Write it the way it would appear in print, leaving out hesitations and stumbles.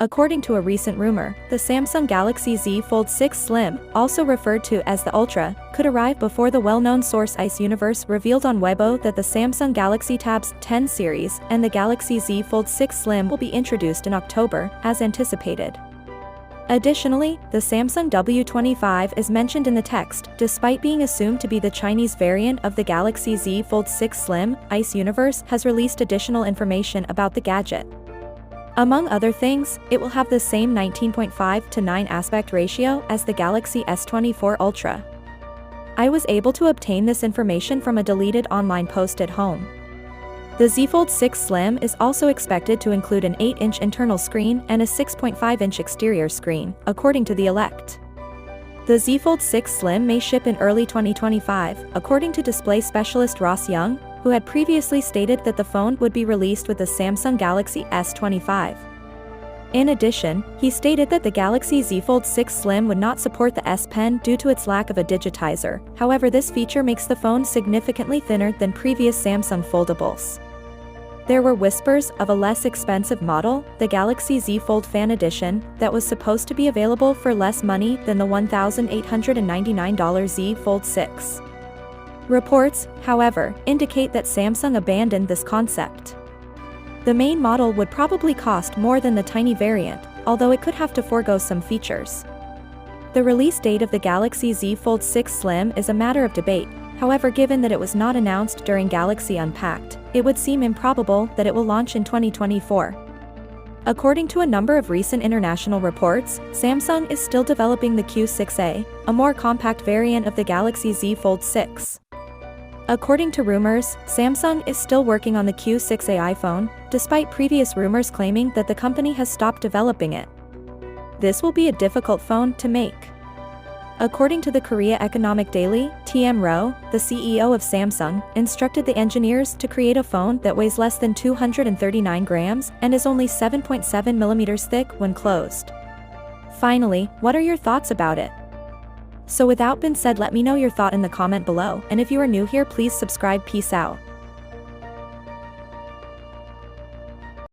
According to a recent rumor, the Samsung Galaxy Z Fold 6 Slim, also referred to as the Ultra, could arrive before the well-known source Ice Universe revealed on Weibo that the Samsung Galaxy Tabs 10 series and the Galaxy Z Fold 6 Slim will be introduced in October, as anticipated. Additionally, the Samsung W25 is mentioned in the text, despite being assumed to be the Chinese variant of the Galaxy Z Fold 6 Slim. Ice Universe has released additional information about the gadget. Among other things, it will have the same 19.5:9 aspect ratio as the Galaxy S24 Ultra. I was able to obtain this information from a deleted online post at home. The Z Fold 6 Slim is also expected to include an 8-inch internal screen and a 6.5-inch exterior screen, according to the Elect. The Z Fold 6 Slim may ship in early 2025, according to display specialist Ross Young, who had previously stated that the phone would be released with the Samsung Galaxy S25. In addition, he stated that the Galaxy Z Fold 6 Slim would not support the S Pen due to its lack of a digitizer. However, this feature makes the phone significantly thinner than previous Samsung foldables. There were whispers of a less expensive model, the Galaxy Z Fold Fan Edition, that was supposed to be available for less money than the $1,899 Z Fold 6. Reports, however, indicate that Samsung abandoned this concept. The main model would probably cost more than the tiny variant, although it could have to forego some features. The release date of the Galaxy Z Fold 6 Slim is a matter of debate. However, given that it was not announced during Galaxy Unpacked, it would seem improbable that it will launch in 2024. According to a number of recent international reports, Samsung is still developing the Q6A, a more compact variant of the Galaxy Z Fold 6. According to rumors, Samsung is still working on the Q6A iPhone, despite previous rumors claiming that the company has stopped developing it. This will be a difficult phone to make. According to the Korea Economic Daily, TM Roh, the CEO of Samsung, instructed the engineers to create a phone that weighs less than 239 grams and is only 7.7 millimeters thick when closed. Finally, what are your thoughts about it? So without being said, let me know your thought in the comment below, and if you are new here, please subscribe. Peace out.